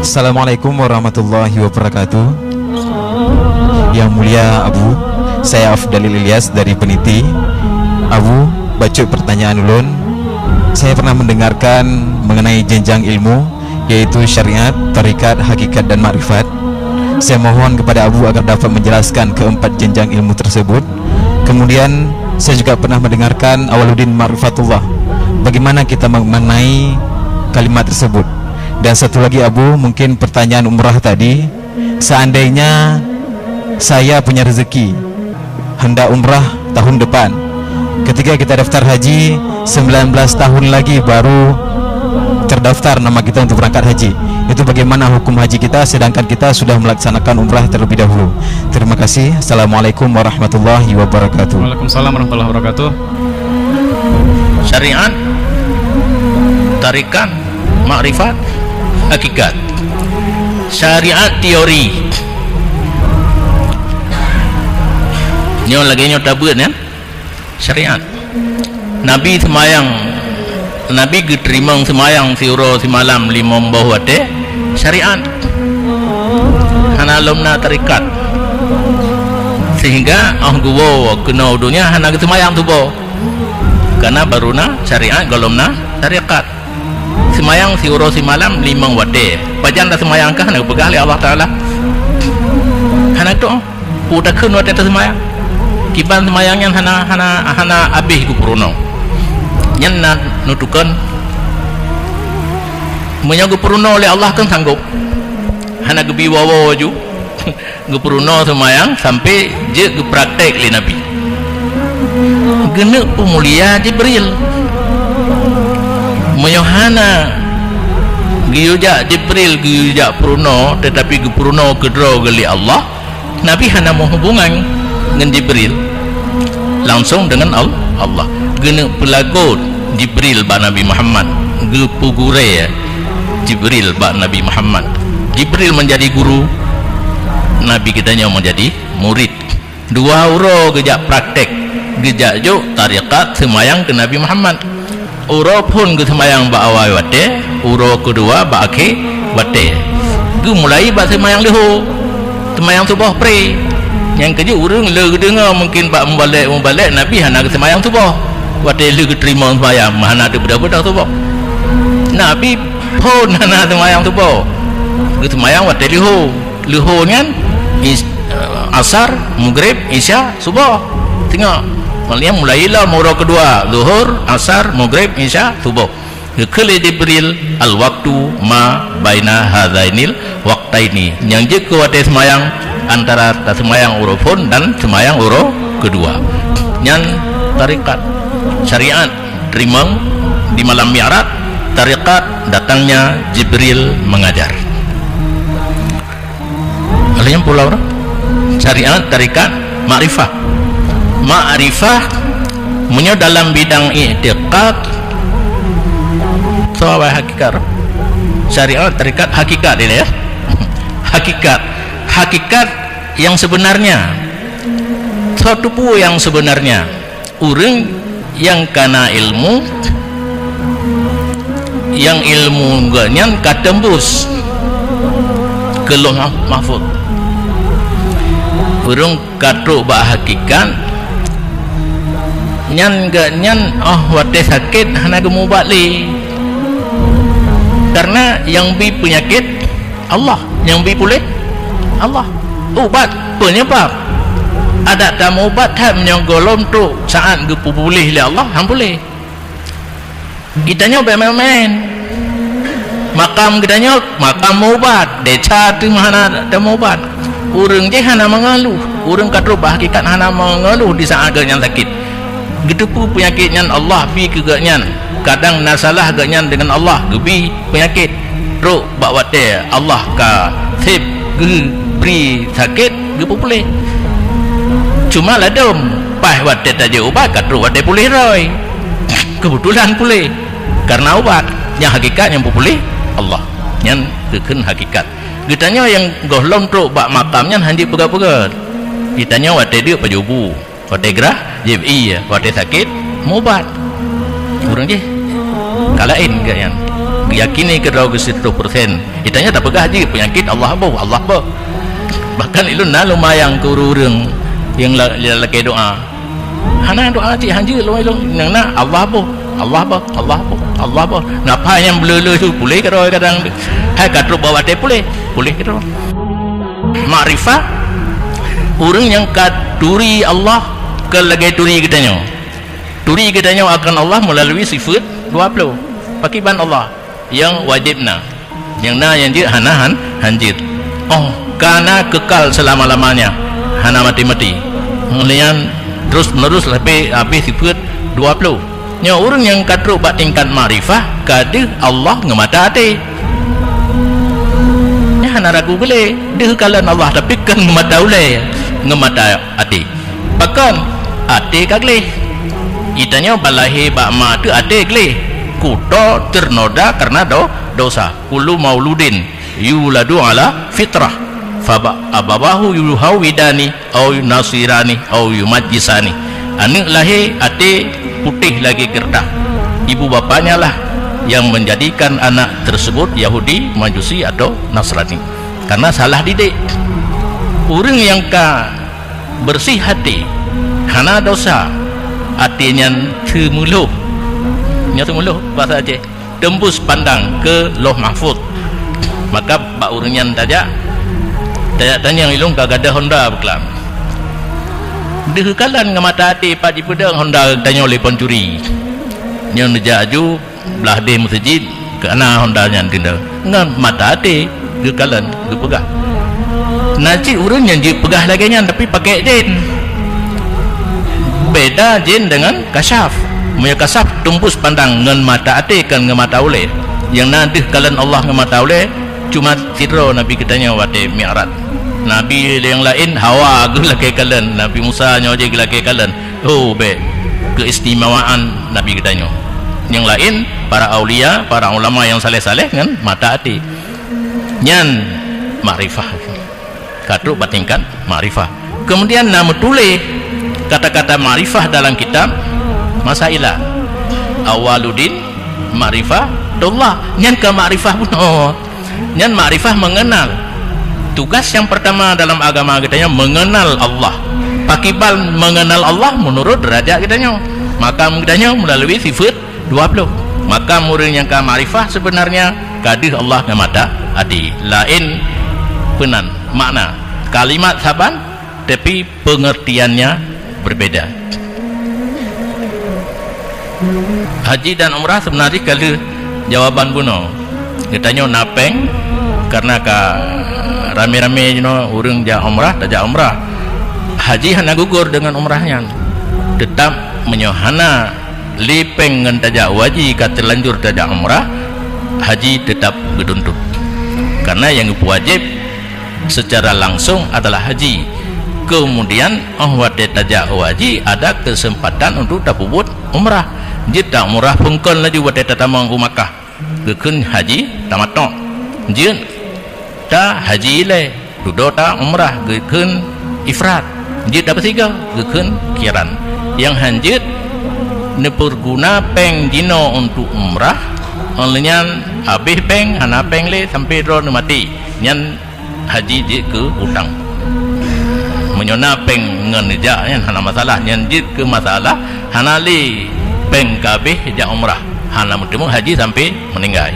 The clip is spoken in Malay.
Assalamualaikum warahmatullahi wabarakatuh. Yang mulia Abu, saya Afdalil Ilyas dari Peniti. Abu, baca pertanyaan ulun. Saya pernah mendengarkan mengenai jenjang ilmu, yaitu syariat, tarikat, hakikat dan makrifat. Saya mohon kepada Abu agar dapat menjelaskan keempat jenjang ilmu tersebut. Kemudian saya juga pernah mendengarkan Awaluddin Ma'rifatullah. Bagaimana kita mengenai kalimat tersebut? Dan satu lagi Abu, mungkin pertanyaan umrah tadi, seandainya saya punya rezeki hendak umrah tahun depan, ketika kita daftar haji 19 tahun lagi baru terdaftar nama kita untuk berangkat haji, itu bagaimana hukum haji kita sedangkan kita sudah melaksanakan umrah terlebih dahulu? Terima kasih. Assalamualaikum warahmatullahi wabarakatuh. Waalaikumsalam warahmatullahi wabarakatuh. Syariat, tarikat, makrifat, hakikat. Syariat teori ni orang lagi nyota buat kan syariat. Nabi semayang, Nabi diterima semayang siuro semalam 5 bawah wate syariat. Hana lomna tarikat sehingga gua kena dunia hana semayang tu bo karena baruna syariat golomna tarikat. Semayang siuro semalam 5 wate bajan dah semayang kah nak pegah oleh Allah Ta'ala hana tu udah kun wate tu semayang kiban semayangnya hana habis ku puruno nyan na nutukan menyagu puruno oleh Allah kan sanggup hana gebi wawo ju gu puruno semayang sampai je gu praktek li Nabi genek pemulia Jibril menyohana giyuja Jibril giyuja puruno tetapi gu puruno kedro gali Allah. Nabi hana mau hubungan dengan Jibril langsung dengan Allah. Gena pelagut Jibril ba Nabi Muhammad, ge pugure Jibril ba Nabi Muhammad. Jibril menjadi guru, Nabi kitanya menjadi murid. Dua uro gejak praktek, gejak jo tarikat semayang ke Nabi Muhammad. Uro pun ke semayang ba awal wate, uro kedua ba akhir wate. Ge mulai ba semayang leho, semayang subuh pre. Yang kerja urang le dengar mungkin bak membalik Nabi hana ke semayang subuh wate le terima semayang hana ada budak-budak subuh Nabi pun hana semayang subuh ke semayang wate liho nyan asar maghrib isya subuh tengok malam mulailah murah kedua zuhur asar maghrib isya subuh kekele Jibril al waktu ma baina hadainil waqtaini yang je ke wate semayang antara semayang uro pun dan semayang uro kedua nyan tarikat syariat terima di malam mi'raj, tarikat datangnya Jibril mengajar kalian pulau syariat, tarikat, ma'rifah punya dalam bidang i'tiqad sahabat hakikat syariat, tarikat, hakikat ini ya hakikat yang sebenarnya suatu pu yang sebenarnya orang yang kana ilmu yang ilmu nyan katembus ke lauh mahfuz orang katruk ba hakikat nyan wate sakit hana gemu balik karena yang bi penyakit Allah, yang bi pulih Allah. Ubat penyebab ada tamu ubat ham yang golong tu saat ge pulih oleh Allah hang boleh kitanya main makam kitanya makam ubat deca tu mana tamu ubat urang je hana mengeluh urang katru hakikat hana mengeluh di saat ge yang sakit gitu pu penyakitnya Allah bi ke ge nyan kadang nasalah ge nyan dengan Allah gebi penyakit ro bawate Allah ka sip ge beri sakit ge pulih cuma ladom pah wate taje ubat katru wate pulih roy kebetulan pulih karena ubat yang hakikat yang pulih Allah yang keken hakikat ditanya yang gohlom truk bak makamnya handi pegat-pegat ditanya wate dia pajubu wate gerah JBI wate sakit mubat urang je kalain ke yang yakini ke draw ke 100%. Itanya tak pegah je penyakit Allah apa. Bahkan ilun na lumayang ke urang yang lagi doa. Hana doa cik hanja long yang na Allah apa. Ngapa yang belele tu boleh kadang hai katru bawa te boleh kadang. Makrifah orang yang katuri Allah ke lagi turi kitanya akan Allah melalui sifat 20 pakiban Allah yang wajibna yang jid hana hanjit karena kekal selama-lamanya hana mati-mati kemudian terus menerus habis sifat 20 nya orang yang katru bak tingkat makrifah kadih Allah ngemata hati nya hana ragu boleh dia kalan Allah tapi kan ngemata hati bahkan hati kagleh itanya balahi bakma tu hati kagleh kuto ternoda karena dosa kullu mauludin yuladu ala fitrah faba ababahu yuhawidani au nasirani au yumajjisani anak lahir hati putih lagi gerdah ibu bapanya lah yang menjadikan anak tersebut Yahudi, Majusi atau Nasrani karena salah didik. Orang yang bersih hati hana dosa hatinya temuluh bahasa Aceh tembus pandang ke Loh Mahfud maka bak orangnya tajak tanya ilung kagak ada Honda berkelam dia kalan ngemata hati pak di pedang Honda tanya oleh pencuri yang nejaju belah di masjid kerana Honda nya tindak ngan mata hati dia kalan dia pegah najib urun yang dia pegah lagi nya tapi pakai jin beda jin dengan kasyaf punya kasyaf tembus pandang ngan mata hati kan ngemata oleh yang nanti kalan Allah ngemata oleh cuma siro Nabi kitanya wate mi'raj Nabi yang lain Hawa gelake kalian Nabi Musa nyoje gelake kalian keistimewaan Nabi kitanya yang lain para aulia para ulama yang saleh-saleh kan mata hati nyan makrifah katu batingkan makrifah kemudian nama tulis kata-kata makrifah dalam kitab Masailah Awwaluddin makrifah Allah nyan ke makrifah pun nyan makrifah mengenal tugas yang pertama dalam agama kitanya mengenal Allah pakibal mengenal Allah menurut derajat kitanya makam kitanya melalui sifat 20 makam murid yang ka makrifah sebenarnya kadih Allah ngemata hati lain penan makna kalimat saban tapi pengertiannya berbeda. Haji dan umrah sebenarnya kalau jawaban buno kitanya napeng karena rame-rame orang ja umrah tak ja umrah haji hana gugur dengan umrahnya tetap menyohana lipeng ngan tajak wajib kata lanjur tajak umrah haji tetap berduntut karena yang wajib secara langsung adalah haji kemudian wate tajak wajib ada kesempatan untuk tapubut umrah jika umrah pungkon lagi wate tatamang Makkah kekun haji tamatok jin ta haji le duduk ta umrah gekun ifrat jid dapat tiga gekun kiran yang hanjit neperguna peng dino untuk umrah olehnya habis peng hana peng le sampai ro mati nyan haji jid ke utang menyona peng ngeneja nyan hana masalah nyan jid ke masalah hana le peng kabeh ja umrah hana mutemu haji sampai meninggal